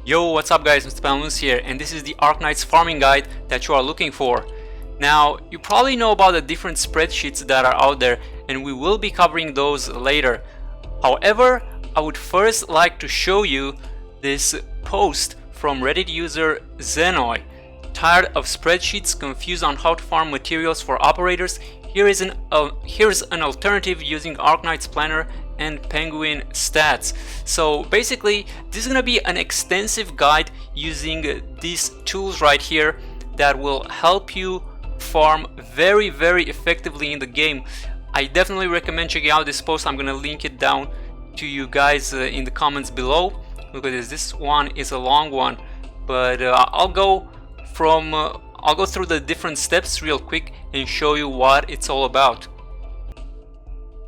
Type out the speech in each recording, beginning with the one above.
Yo, what's up guys, Mr. Panloons here, and this is the Arknights farming guide that you are looking for. Now, you probably know about the different spreadsheets that are out there, and we will be covering those later. However, I would first like to show you this post from Reddit user Zenoy. Tired of spreadsheets, confused on how to farm materials for operators? Here's an alternative using Arknights Planner and Penguin stats. So basically, this is going to be an extensive guide using these tools right here that will help you farm very effectively in the game. I definitely recommend checking out this post. I'm going to link it down to you guys in the comments below. Look at this. This one is a long one, but I'll go through the different steps real quick and show you what it's all about.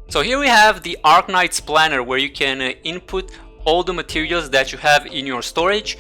So here we have the Arknights planner, where you can input all the materials that you have in your storage,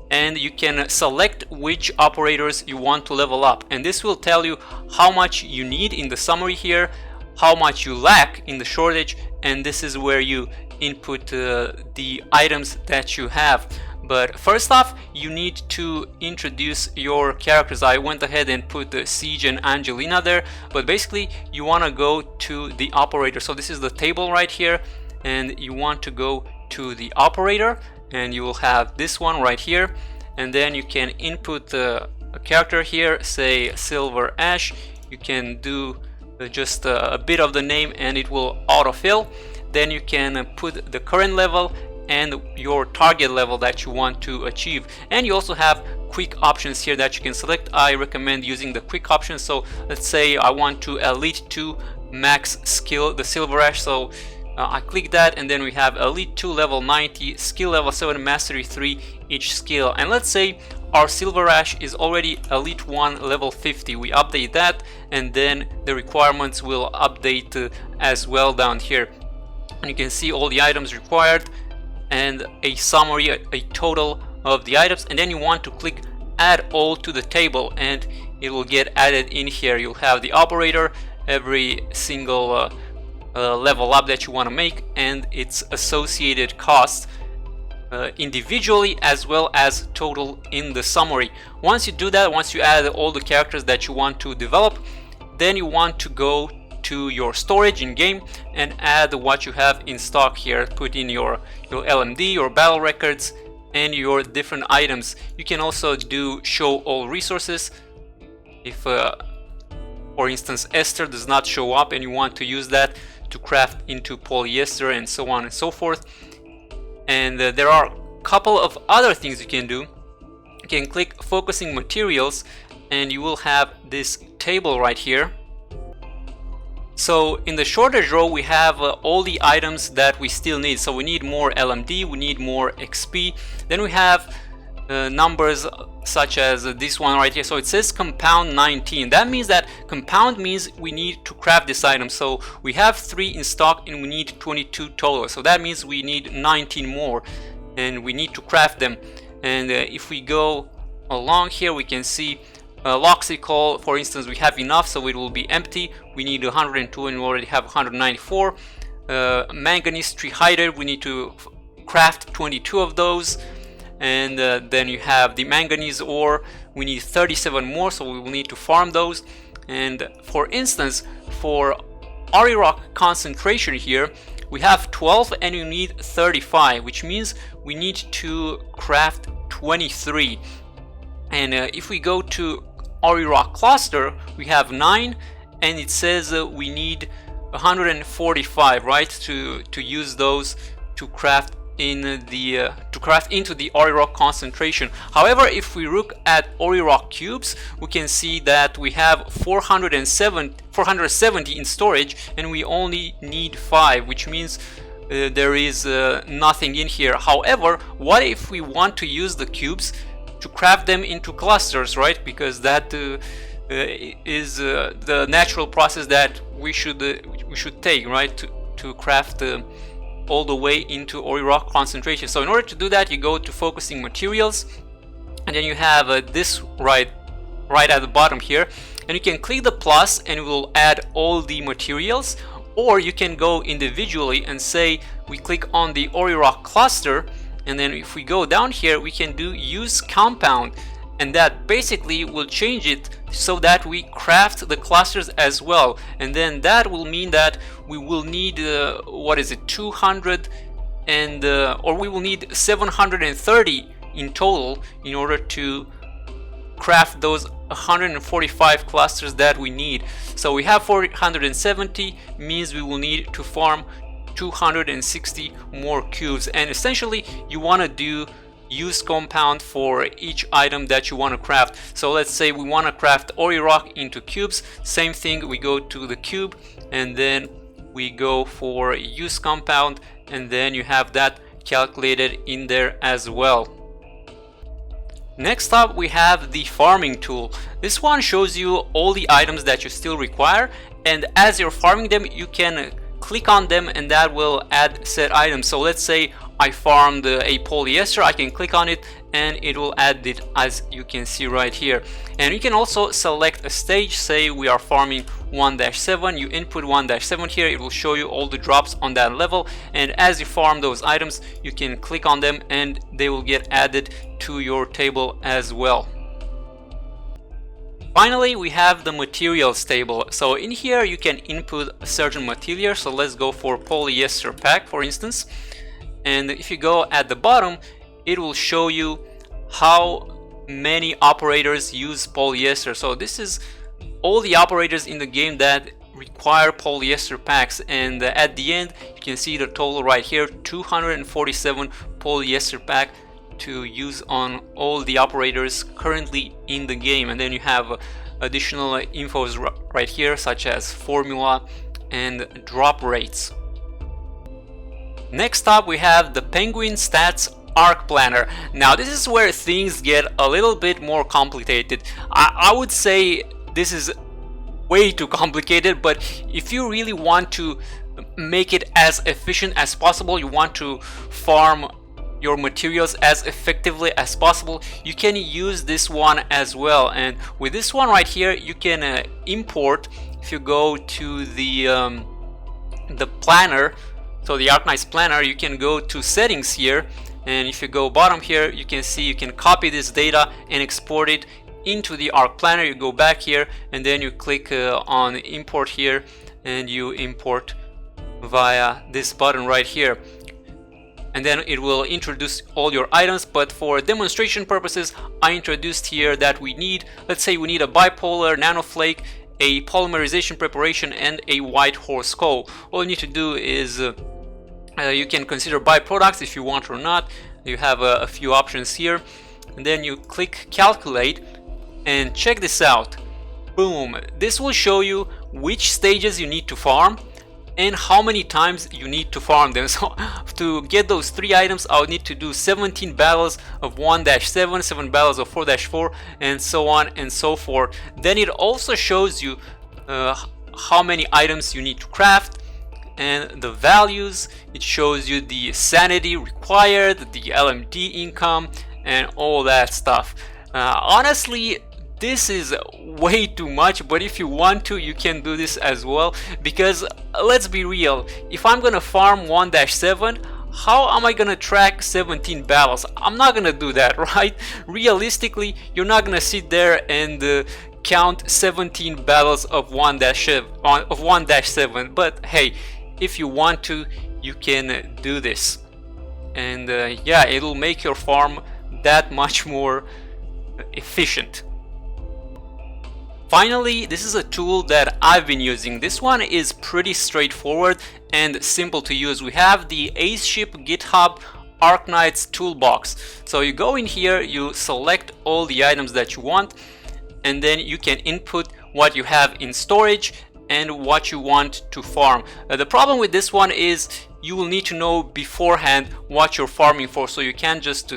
and you can select which operators you want to level up, and this will tell you how much you need in the summary here, how much you lack in the shortage, and this is where you input the items that you have. But first off, you need to introduce your characters. I went ahead and put Siege and Angelina there, but basically you want to go to the operator. So this is the table right here, and you want to go to the operator, and you will have this one right here, and then you can input a character here, say Silver Ash. You can do just a bit of the name and it will autofill. Then you can put the current level and your target level that you want to achieve, and you also have quick options here that you can select. I recommend using the quick options. So let's say I want to Elite 2 max skill the Silver Ash, so I click that, and then we have Elite 2 level 90, skill level 7, mastery 3 each skill. And let's say our Silver Ash is already Elite 1 level 50. We update that, and then the requirements will update as well down here, and you can see all the items required and a summary, a total of the items. And then you want to click add all to the table, and it will get added in here. You'll have the operator, every single level up that you want to make, and its associated costs individually as well as total in the summary. Once you do that, once you add all the characters that you want to develop, then you want to go to your storage in game and add what you have in stock here. Put in your LMD, your battle records, and your different items. You can also do show all resources if for instance ester does not show up and you want to use that to craft into polyester, and so on and so forth. And there are a couple of other things you can do. You can click focusing materials, and you will have this table right here. So in the shortage row we have all the items that we still need. So we need more LMD, we need more XP. Then we have numbers such as this one right here. So it says compound 19. That means that compound means we need to craft this item. So we have 3 in stock and we need 22 total. So that means we need 19 more and we need to craft them. And if we go along here, we can see Loxical, for instance, we have enough, so it will be empty. We need 102 and we already have 194. Manganese trihydrate, we need to craft 22 of those. And then you have the manganese ore, we need 37 more, so we will need to farm those. And for instance, for Rock concentration here, we have 12 and you need 35, which means we need to craft 23. And if we go to Rock cluster, we have 9, and it says we need 145, right, to use those to craft in the into the Rock concentration. However, if we look at Rock cubes, we can see that we have 470 in storage, and we only need 5, which means there is nothing in here. However, what if we want to use the cubes to craft them into clusters, right? Because that is the natural process that we should take, right, to craft all the way into Rock concentration. So in order to do that, you go to focusing materials, and then you have this right at the bottom here, and you can click the plus and it will add all the materials, or you can go individually and say we click on the Rock cluster and then if we go down here we can do use compound, and that basically will change it so that we craft the clusters as well. And then that will mean that we will need 200 and or we will need 730 in total in order to craft those 145 clusters that we need. So we have 470, means we will need to farm 260 more cubes, and essentially you want to do use compound for each item that you want to craft. So let's say we want to craft ori rock into cubes, same thing, we go to the cube and then we go for use compound, and then you have that calculated in there as well. Next up we have the farming tool. This one shows you all the items that you still require, and as you're farming them you can click on them and that will add said items. So let's say I farmed a polyester, I can click on it and it will add it, as you can see right here. And you can also select a stage, say we are farming 1-7, you input 1-7 here, it will show you all the drops on that level, and as you farm those items you can click on them and they will get added to your table as well. Finally, we have the materials table. So in here you can input a certain material, so let's go for polyester pack for instance, and if you go at the bottom it will show you how many operators use polyester. So this is all the operators in the game that require polyester packs, and at the end you can see the total right here, 247 polyester pack to use on all the operators currently in the game. And then you have additional infos right here such as formula and drop rates. Next up we have the Penguin Stats Arc Planner. Now this is where things get a little bit more complicated. I would say this is way too complicated, but if you really want to make it as efficient as possible, you want to farm your materials as effectively as possible, you can use this one as well. And with this one right here you can import, if you go to the planner, so the Arknights planner, you can go to settings here, and if you go bottom here you can see you can copy this data and export it into the Arc Planner. You go back here and then you click on import here and you import via this button right here, and then it will introduce all your items. But for demonstration purposes I introduced here that we need, let's say we need a bipolar nanoflake, a polymerization preparation and a white horse skull. All you need to do is you can consider byproducts if you want or not. You have a few options here, and then you click calculate and check this out. Boom, this will show you which stages you need to farm and how many times you need to farm them. So to get those 3 items I would need to do 17 battles of 1-7, 7 battles of 4-4, and so on and so forth. Then it also shows you how many items you need to craft and the values. It shows you the sanity required, the LMD income, and all that stuff. Honestly, this is way too much, but if you want to you can do this as well, because let's be real, if I'm gonna farm 1-7, how am I gonna track 17 battles? I'm not gonna do that, right? Realistically, you're not gonna sit there and count 17 battles of 1-7, but hey, if you want to you can do this, and yeah, it'll make your farm that much more efficient. Finally, this is a tool that I've been using. This one is pretty straightforward and simple to use. We have the Aceship Github Arknights toolbox. So you go in here, you select all the items that you want, and then you can input what you have in storage and what you want to farm. The problem with this one is you will need to know beforehand what you're farming for, so you can't just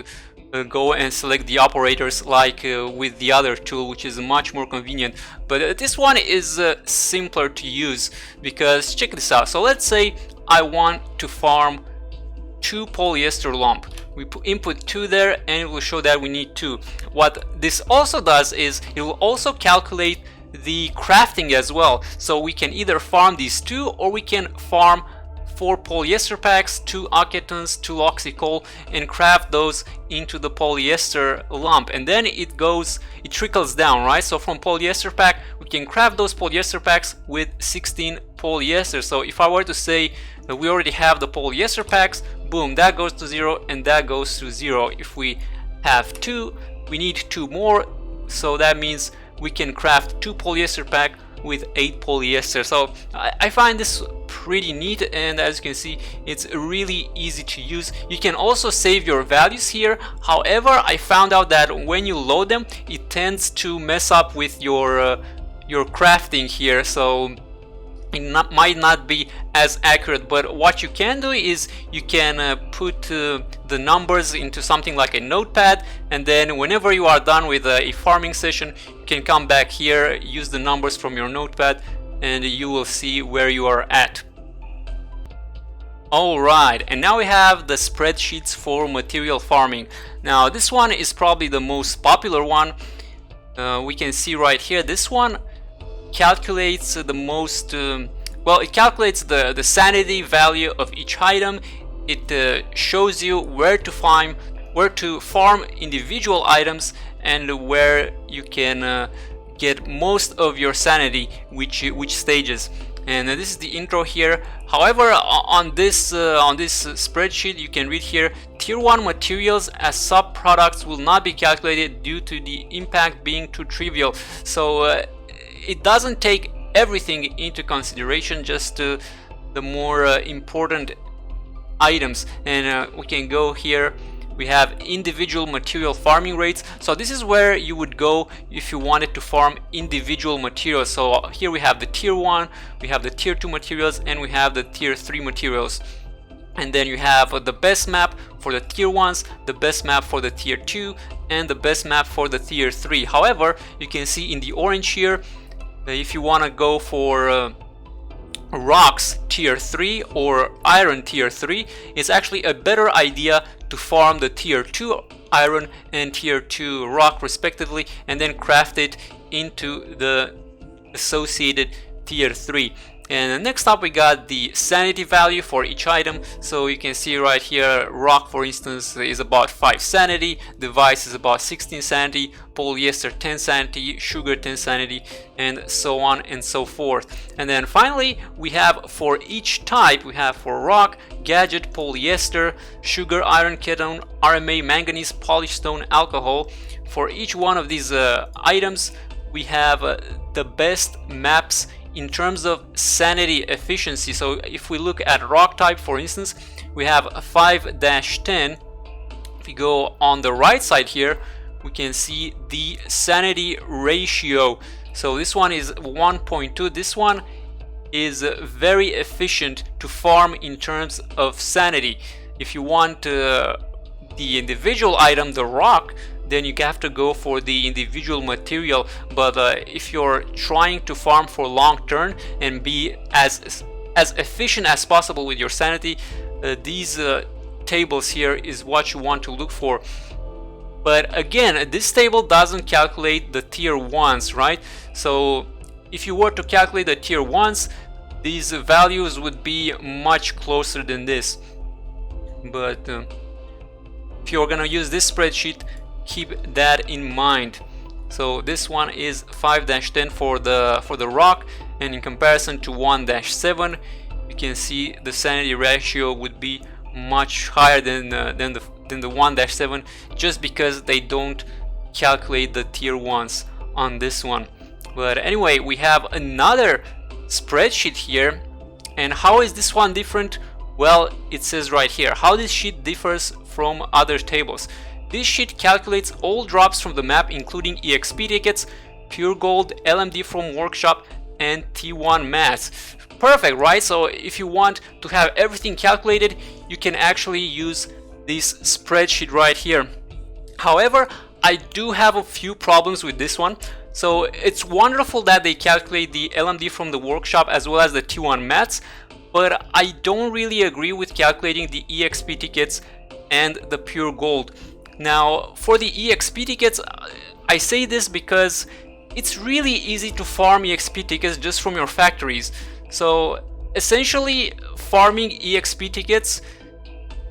go and select the operators like with the other tool, which is much more convenient. But this one is simpler to use, because check this out. So let's say I want to farm 2 polyester lump. We input 2 there and it will show that we need 2. What this also does is it will also calculate the crafting as well. So we can either farm these 2 or we can farm 4 polyester packs, 2 aketons, 2 oxycoal, and craft those into the polyester lump, and then it trickles down, right? So from polyester pack we can craft those polyester packs with 16 polyester. So if I were to say that we already have the polyester packs, boom, that goes to 0 and that goes to 0. If we have 2, we need 2 more, so that means we can craft 2 polyester pack with 8 polyester. So I find this pretty neat, and as you can see, it's really easy to use. You can also save your values here. However, I found out that when you load them, it tends to mess up with your crafting here, so it might not be as accurate. But what you can do is you can put the numbers into something like a notepad, and then whenever you are done with a farming session, you can come back here, use the numbers from your notepad, and you will see where you are at. Alright, and now we have the spreadsheets for material farming. Now this one is probably the most popular one. We can see right here, this one calculates the most it calculates the sanity value of each item. It shows you where to farm individual items and where you can get most of your sanity, which stages. And this is the intro here. However, on this spreadsheet, you can read here, tier 1 materials as sub-products will not be calculated due to the impact being too trivial. So it doesn't take everything into consideration, just the more important items. And we can go here, we have individual material farming rates. So this is where you would go if you wanted to farm individual materials. So here we have the tier 1, we have the tier 2 materials, and we have the tier 3 materials. And then you have the best map for the tier 1s, the best map for the tier 2, and the best map for the tier 3. However, you can see in the orange here, if you want to go for rocks tier 3 or iron tier 3, it's actually a better idea to farm the tier 2 iron and tier 2 rock respectively, and then craft it into the associated tier 3. And next up we got the sanity value for each item. So you can see right here, rock for instance is about 5 sanity, device is about 16 sanity, polyester 10 sanity, sugar 10 sanity, and so on and so forth. And then finally we have for each type, we have for rock, gadget, polyester, sugar, iron, ketone, RMA, manganese, polished stone, alcohol. For each one of these items we have the best maps in terms of sanity efficiency. So if we look at rock type, for instance, we have a 5-10. If we go on the right side here, we can see the sanity ratio. So this one is 1.2. This one is very efficient to farm in terms of sanity. If you want the individual item, the rock, then you have to go for the individual material. But if you're trying to farm for long term and be as efficient as possible with your sanity, these tables here is what you want to look for. But again, this table doesn't calculate the tier 1s, right? So if you were to calculate the tier 1s, these values would be much closer than this. But if you're gonna use this spreadsheet, keep that in mind. So this one is 5-10 for the rock, and in comparison to 1-7, you can see the sanity ratio would be much higher than the 1-7, just because they don't calculate the tier 1s on this one. But anyway, we have another spreadsheet here, and how is this one different? Well, it says right here how this sheet differs from other tables. This sheet calculates all drops from the map, including EXP tickets, pure gold, LMD from workshop, and T1 mats. Perfect, right? So if you want to have everything calculated, you can actually use this spreadsheet right here. However, I do have a few problems with this one. So it's wonderful that they calculate the LMD from the workshop as well as the T1 mats, but I don't really agree with calculating the EXP tickets and the pure gold. Now for the EXP tickets, I say this because it's really easy to farm EXP tickets just from your factories. So essentially farming EXP tickets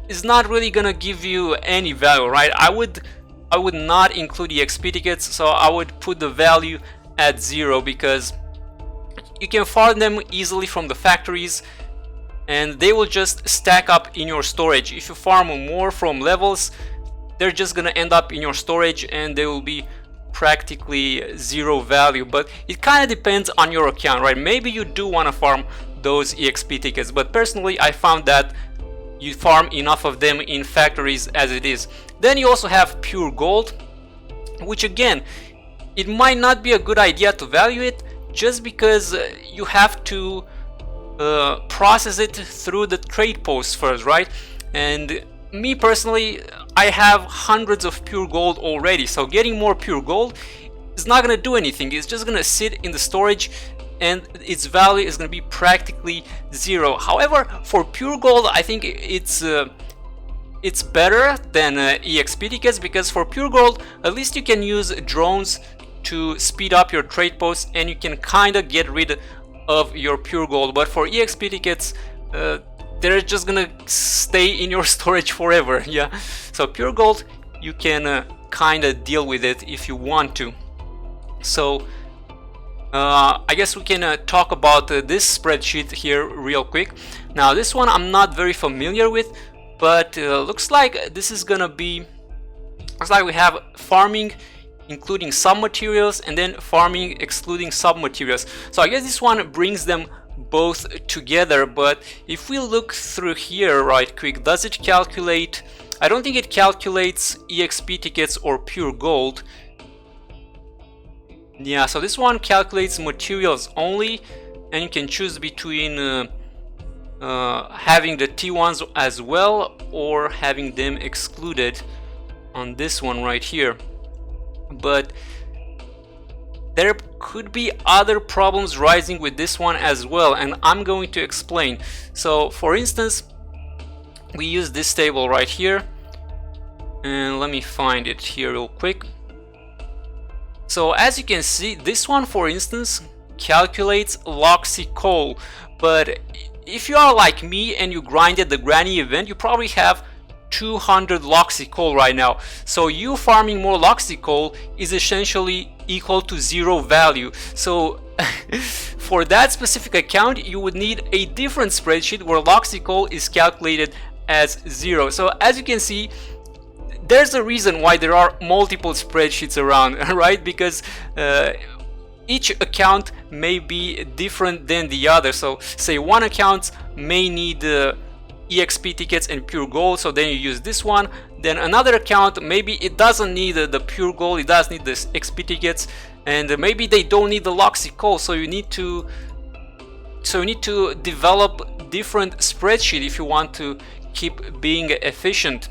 is not really gonna give you any value, right? I would not include EXP tickets, so I would put the value at 0 because you can farm them easily from the factories and they will just stack up in your storage. If you farm more from levels, they're just gonna end up in your storage and they will be practically 0 value. But it kind of depends on your account, right? Maybe you do want to farm those EXP tickets, but personally I found that you farm enough of them in factories as it is. Then you also have pure gold, which again, it might not be a good idea to value it just because you have to process it through the trade posts first, right? And me personally, I have hundreds of pure gold already, so getting more pure gold is not gonna do anything. It's just gonna sit in the storage and its value is gonna be practically 0. However, for pure gold, I think it's better than EXP tickets, because for pure gold, at least you can use drones to speed up your trade posts and you can kind of get rid of your pure gold. But for EXP tickets, they're just gonna stay in your storage forever. Yeah, so pure gold, you can kind of deal with it if you want to. So I guess we can talk about this spreadsheet here real quick. Now this one I'm not very familiar with, but looks like this is gonna be, looks like we have farming including some materials and then farming excluding some materials. So I guess this one brings them both together. But if we look through here right quick, does it calculate? I don't think it calculates EXP tickets or pure gold. Yeah, so this one calculates materials only, and you can choose between having the T1s as well or having them excluded on this one right here. But there could be other problems rising with this one as well, and I'm going to explain. So for instance, we use this table right here, and let me find it here real quick. So as you can see, this one for instance calculates Loxy coal, but if you are like me and you grinded the granny event, you probably have 200 Loxy coal right now. So you farming more Loxy coal is essentially equal to 0 value. So for that specific account, you would need a different spreadsheet where Loxy coal is calculated as 0. So as you can see, there's a reason why there are multiple spreadsheets around, right? Because each account may be different than the other. So say one account may need EXP tickets and pure gold, so then you use this one. Then another account, maybe it doesn't need the pure gold, it does need the XP tickets, and maybe they don't need the Loxy coal. So you need to develop different spreadsheet if you want to keep being efficient.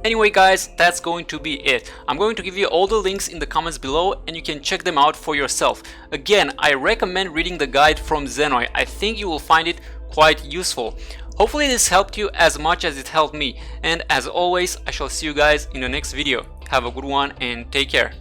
Anyway guys, that's going to be it. I'm going to give you all the links in the comments below and you can check them out for yourself. Again, I recommend reading the guide from Zenoi. I think you will find it quite useful. Hopefully this helped you as much as it helped me. And as always, I shall see you guys in the next video. Have a good one and take care.